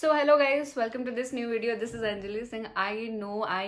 So hello guys, welcome to this new video. This is Anjali Singh. I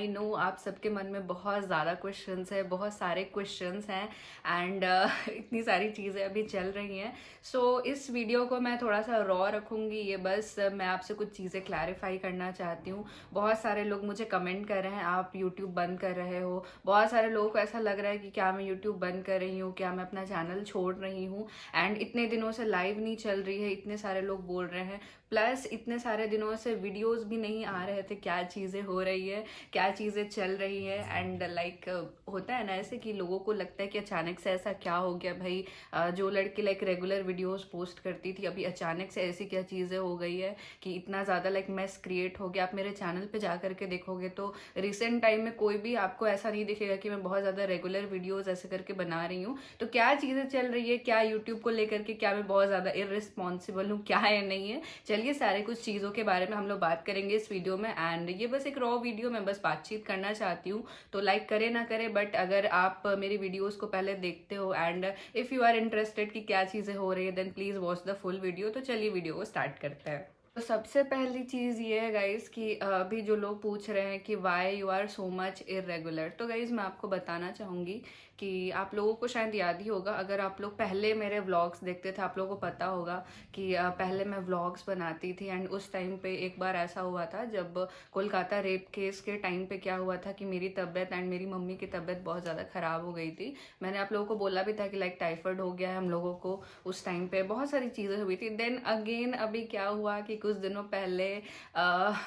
know आप सबके मन में बहुत ज़्यादा क्वेश्चंस है, बहुत सारे क्वेश्चंस हैं एंड इतनी सारी चीज़ें अभी चल रही हैं। सो इस वीडियो को मैं थोड़ा सा रॉ रखूँगी। ये बस मैं आपसे कुछ चीज़ें क्लैरिफाई करना चाहती हूँ। बहुत सारे लोग मुझे कमेंट कर रहे हैं आप यूट्यूब बंद कर रहे हो। बहुत सारे लोगों को ऐसा लग रहा है कि क्या मैं यूट्यूब बंद कर रही हूँ, क्या मैं अपना चैनल छोड़ रही हूँ। एंड इतने दिनों से लाइव नहीं चल रही है, इतने सारे लोग बोल रहे हैं। प्लस इतने सारे दिनों से वीडियोस भी नहीं आ रहे थे, क्या चीज़ें हो रही है, क्या चीज़ें चल रही है। एंड लाइक होता है ना ऐसे कि लोगों को लगता है कि अचानक से ऐसा क्या हो गया भाई। जो लड़की लाइक रेगुलर वीडियोस पोस्ट करती थी, अभी अचानक से ऐसी क्या चीज़ें हो गई है कि इतना ज़्यादा लाइक मैस क्रिएट हो गया। आप मेरे चैनल पे जा करके देखोगे तो रिसेंट टाइम में कोई भी आपको ऐसा नहीं दिखेगा कि मैं बहुत ज़्यादा रेगुलर वीडियोज़ ऐसे करके बना रही हूँ। तो क्या चीज़ें चल रही है, क्या यूट्यूब को लेकर के, क्या मैं बहुत ज़्यादा इररिस्पॉन्सिबल हूँ, क्या है नहीं है। चलिए सारे कुछ चीज़ों के बारे में हम लोग बात करेंगे इस वीडियो में। एंड ये बस एक रॉ वीडियो, मैं बस बातचीत करना चाहती हूँ। तो लाइक करे ना करे, बट अगर आप मेरी वीडियोस को पहले देखते हो and if you are interested कि क्या चीज़ें हो रही है, then please watch the full video. तो चलिए वीडियो को स्टार्ट करते हैं। तो सबसे पहली चीज़ ये है गाइज कि अभी जो लोग पूछ रहे हैं कि why you are so much irregular, तो गाइज मैं आपको बताना चाहूँगी कि आप लोगों को शायद याद ही होगा, अगर आप लोग पहले मेरे व्लॉग्स देखते थे आप लोगों को पता होगा कि पहले मैं व्लॉग्स बनाती थी। एंड उस टाइम पे एक बार ऐसा हुआ था जब कोलकाता रेप केस के टाइम पे क्या हुआ था कि मेरी तबीयत एंड मेरी मम्मी की तबीयत बहुत ज़्यादा ख़राब हो गई थी। मैंने आप लोगों को बोला भी था कि लाइक टाइफाइड हो गया है हम लोगों को। उस टाइम पे बहुत सारी चीज़ें हुई थी। देन अगेन अभी क्या हुआ कि कुछ दिनों पहले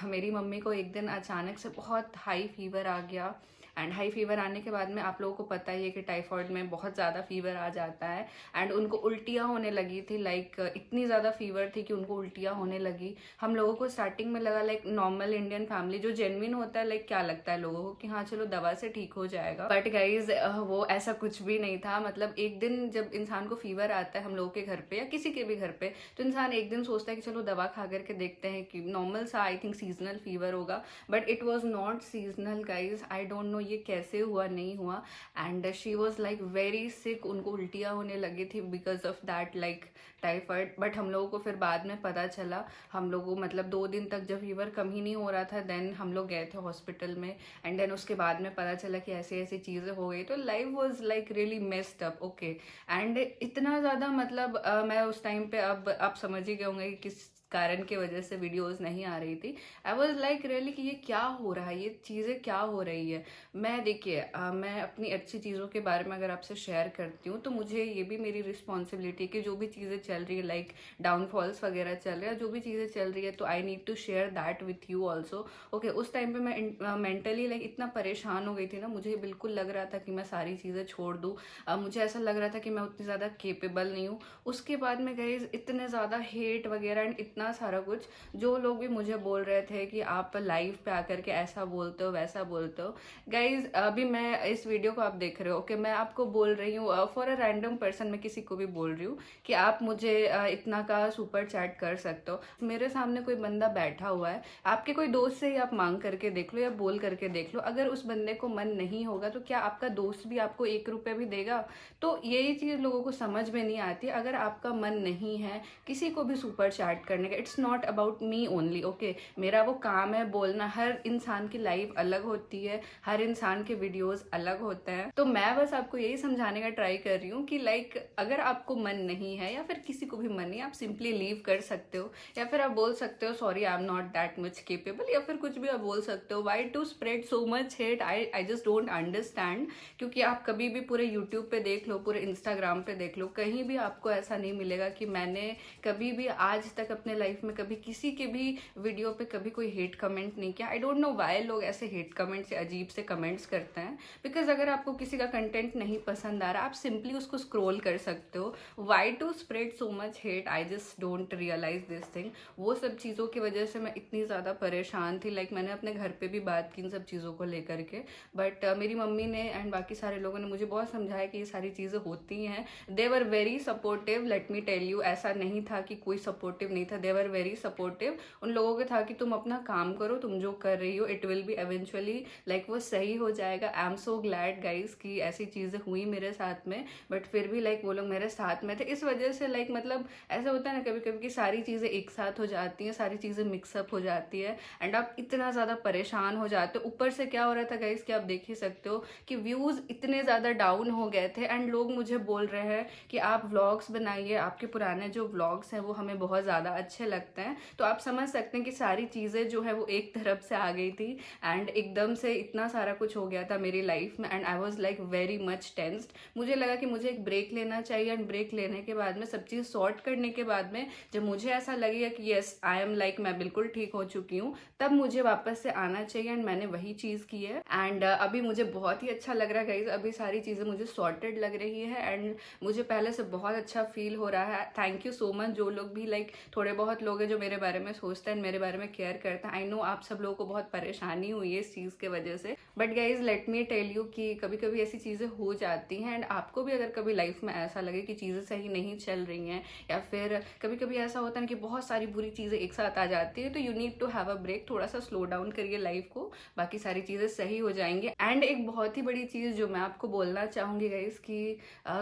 मेरी मम्मी को एक दिन अचानक से बहुत हाई फीवर आ गया। एंड हाई फीवर आने के बाद में आप लोगों को पता ही है कि टाइफाइड में बहुत ज़्यादा फीवर आ जाता है। एंड उनको उल्टियाँ होने लगी थी, लाइक इतनी ज़्यादा फीवर थी कि उनको उल्टियाँ होने लगी। हम लोगों को स्टार्टिंग में लगा लाइक नॉर्मल इंडियन फैमिली जो जेन्युइन होता है, लाइक क्या लगता है लोगों को कि हाँ चलो दवा से ठीक हो जाएगा। बट गाइज वो ऐसा कुछ भी नहीं था। मतलब एक दिन जब इंसान को फीवर आता है हम लोगों के घर पे या किसी के भी घर पे, तो इंसान एक दिन सोचता है कि चलो दवा खा करके देखते हैं कि नॉर्मल सा आई थिंक सीजनल फीवर होगा। But it was not seasonal guys. I don't know ये कैसे हुआ, नहीं हुआ। And she was like very sick, उनको उल्टियाँ होने लगी थी because of that like typhoid. But हम लोगों को फिर बाद में पता चला, हम लोगों मतलब 2 दिन तक जब फीवर कम ही नहीं हो रहा था, देन हम लोग गए थे हॉस्पिटल में। एंड देन उसके बाद में पता चला कि ऐसी ऐसी चीज़ें हो गई। तो life was like really messed up, okay. And इतना ज़्यादा मतलब मैं उस टाइम पे, अब आप समझ ही गए होंगे कि किस कारण की वजह से वीडियोस नहीं आ रही थी। आई वॉज लाइक रियली कि ये क्या हो रहा है, ये चीज़ें क्या हो रही है। मैं देखिए मैं अपनी अच्छी चीज़ों के बारे में अगर आपसे शेयर करती हूँ तो मुझे ये भी मेरी रिस्पॉन्सिबिलिटी कि जो भी चीज़ें चल रही है लाइक डाउनफॉल्स वगैरह चल रहे हैं, जो भी चीज़ें चल रही है, तो I need to share that with you also, okay. उस टाइम पे मैं मेंटली लाइक इतना परेशान हो गई थी ना, मुझे बिल्कुल लग रहा था कि मैं सारी चीज़ें छोड़ दूँ। मुझे ऐसा लग रहा था कि मैं उतनी ज़्यादा केपेबल नहीं हूँ। उसके बाद में गाइज इतने ज़्यादा हेट वगैरह एंड इतना सारा कुछ, जो लोग भी मुझे बोल रहे थे कि आप लाइव पे आकर के ऐसा बोलते हो वैसा बोलते हो। गाइज अभी मैं इस वीडियो को आप देख रहे हो, ओके, मैं आपको बोल रही हूँ फॉर अ रैंडम पर्सन, मैं किसी को भी बोल रही हूँ कि आप मुझे इतना का सुपर चैट कर सकते हो। मेरे सामने कोई बंदा बैठा हुआ है, आपके कोई दोस्त से ही आप मांग करके देख लो या बोल करके देख लो, अगर उस बंदे को मन नहीं होगा तो क्या आपका दोस्त भी आपको 1 रुपये भी देगा? तो यही चीज़ लोगों को समझ में नहीं आती। अगर आपका मन नहीं है किसी को भी सुपर चैट करने का, it's not about me only, okay. मेरा वो काम है बोलना। हर इंसान की लाइफ अलग होती है, हर इंसान के वीडियोस अलग होते हैं। तो मैं बस आपको यही समझाने का ट्राई कर रही हूँ कि लाइक अगर आपको मन नहीं है या फिर किसी को भी मन नहीं, आप सिंपली लीव कर सकते हो, या फिर आप बोल सकते हो sorry I am not that much capable, या फिर कुछ भी आप बोल सकते हो। Why to spread so much hate? I just don't understand. क्योंकि आप कभी भी पूरे यूट्यूब पे देख लो, पूरे इंस्टाग्राम पे देख लो, कहीं भी आपको ऐसा नहीं मिलेगा कि मैंने कभी भी आज तक अपने लाइफ में कभी किसी के भी वीडियो पे कभी कोई हेट कमेंट नहीं किया। आई डोंट नो वाई लोग ऐसे हेट कमेंट से अजीब से कमेंट्स करते हैं। बिकॉज अगर आपको किसी का कंटेंट नहीं पसंद आ रहा, आप सिंपली उसको स्क्रोल कर सकते हो। Why to spread so much hate? I just don't realise this thing. वो सब चीज़ों की वजह से मैं इतनी ज़्यादा परेशान थी। लाइक मैंने अपने घर पे भी बात की इन सब चीज़ों को लेकर के, बट मेरी मम्मी ने एंड बाकी सारे लोगों ने मुझे बहुत समझाया कि ये सारी चीज़ें होती हैं। They were very supportive, let me tell you. ऐसा नहीं था कि कोई सपोर्टिव नहीं था, दे वर वेरी सपोर्टिव। उन लोगों का था कि तुम अपना काम करो, तुम जो कर रही हो it will be eventually like वो सही हो जाएगा। I am so glad guys कि ऐसी चीज़ें हुई मेरे साथ में, बट फिर भी लाइक वो लोग मेरे साथ में थे। इस वजह से लाइक मतलब ऐसा होता है ना कभी कभी कि सारी चीज़ें एक साथ हो जाती हैं, सारी चीज़ें मिक्सअप हो जाती है एंड आप इतना ज़्यादा परेशान हो जाते हो। ऊपर से क्या हो रहा था गाइज कि आप देख ही सकते हो कि व्यूज़ इतने ज़्यादा डाउन हो गए थे एंड लोग मुझे बोल रहे हैं कि आप व्लॉग्स बनाइए, आपके पुराने जो व्लॉग्स हैं वो हमें बहुत ज़्यादा अच्छे लगते हैं। तो आप समझ सकते हैं कि सारी चीज़ें जो है वो एक तरफ से आ गई थी एंड एकदम से इतना सारा कुछ हो गया था मेरी लाइफ में and I was like very much tensed. मुझे लगा कि मुझे एक ब्रेक लेना चाहिए एंड ब्रेक लेने के बाद में सब चीज़ सॉर्ट करने के बाद में जब मुझे ऐसा लगेगा कि येस आई एम लाइक मैं बिल्कुल ठीक हो चुकी हूँ, तब मुझे वापस से आना चाहिए एंड मैंने वही चीज़ की है। एंड अभी मुझे बहुत ही अच्छा लग रहा है गाइज, अभी सारी चीज़ें मुझे सॉर्टेड लग रही है एंड मुझे पहले से बहुत अच्छा फील हो रहा है। थैंक यू सो मच जो लोग भी लाइक थोड़े बहुत लोग हैं जो मेरे बारे में सोचते हैं, मेरे बारे में केयर करते हैं। आई नो आप सब लोगों को बहुत परेशानी हुई है इस चीज़ के वजह से, but guys let me tell you कि कभी कभी ऐसी चीज़ें हो जाती हैं एंड आपको भी अगर कभी लाइफ में ऐसा लगे कि चीज़ें सही नहीं चल रही हैं या फिर कभी कभी ऐसा होता है कि बहुत सारी बुरी चीज़ें एक साथ आ जाती है, तो you need to have a break, थोड़ा सा स्लो डाउन करिए लाइफ को, बाकी सारी चीज़ें सही हो जाएंगी। एंड एक बहुत ही बड़ी चीज़ जो मैं आपको बोलना चाहूँगी गाइज कि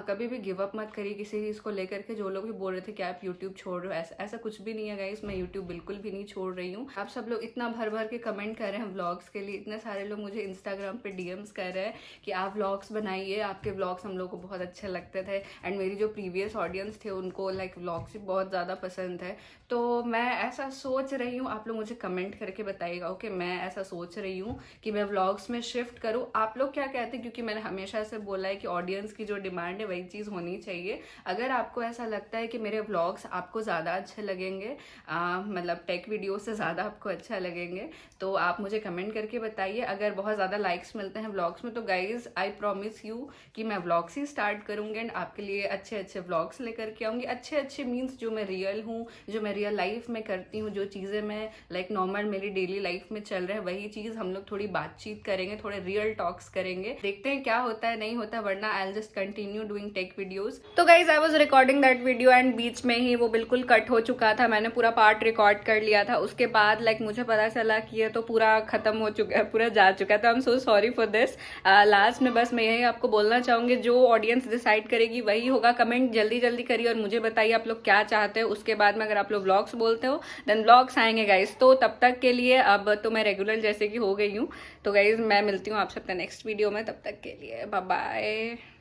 कभी भी गिव अप मत करिए किसी चीज़ को लेकर के। जो लोग भी बोल रहे थे कि आप यूट्यूब छोड़ रहे हो, ऐसा कुछ भी नहीं है गाइज, मैं यूट्यूब बिल्कुल भी नहीं छोड़ रही हूँ। आप सब लोग इतना भर भर के कमेंट कर रहे हैं व्लॉग्स के लिए, इतने सारे लोग मुझे इंस्टाग्राम पे डीएम्स कर रहे हैं कि आप व्लॉग्स बनाइए, आपके व्लॉग्स हम लोग को बहुत अच्छे लगते थे एंड मेरी जो प्रीवियस ऑडियंस थे उनको लाइक व्लॉग्स भी बहुत ज़्यादा पसंद है। तो मैं ऐसा सोच रही हूँ, आप लोग मुझे कमेंट करके बताइएगा ओके, मैं ऐसा सोच रही हूँ कि मैं व्लॉग्स में शिफ्ट करूँ। आप लोग क्या कहते हैं, क्योंकि मैंने हमेशा से बोला है कि ऑडियंस की जो डिमांड है वही चीज़ होनी चाहिए। अगर आपको ऐसा लगता है कि मेरे व्लॉग्स आपको ज़्यादा अच्छे लगेंगे, मतलब टेक वीडियो से ज़्यादा आपको अच्छा लगेंगे, तो आप मुझे कमेंट करके बताइए। अगर बहुत ज़्यादा लाइक्स मिलते हैं व्लॉग्स में तो गाइज आई प्रॉमिस यू कि मैं व्लॉग्स ही स्टार्ट करूँगी एंड आपके लिए अच्छे अच्छे व्लॉग्स लेकर के आऊँगी। अच्छे अच्छे मीन्स जो मैं रियल हूँ, जो मैं रियल लाइफ में करती हूँ, जो चीज़ें मैं लाइक नॉर्मल मेरी डेली लाइफ में चल रहा है वही चीज़ हम लोग थोड़ी बातचीत करेंगे, थोड़े रियल टॉक्स करेंगे, देखते हैं क्या होता है नहीं होता, वरना I will just continue doing tech videos. तो guys I was recording that video and बीच में ही वो बिल्कुल कट हो चुका था, मैंने पूरा पार्ट रिकॉर्ड कर लिया था। उसके बाद लाइक मुझे पता चला कि ये तो पूरा खत्म हो चुका है, पूरा जा चुका है, तो I am so sorry for this. Last में बस मैं यही आपको बोलना चाहूँगी, जो ऑडियंस डिसाइड करेगी वही होगा। कमेंट जल्दी जल्दी करिए और मुझे बताइए आप लोग क्या चाहते हो। उसके बाद में अगर आप लोग व्लॉग्स बोलते हो देन व्लॉग्स आएंगे गाइज। तो तब तक के लिए अब तो मैं रेगुलर जैसे कि हो गई हूँ, तो गाइज मैं मिलती हूँ आप सबसे नेक्स्ट वीडियो में, तब तक के लिए बाय बाय।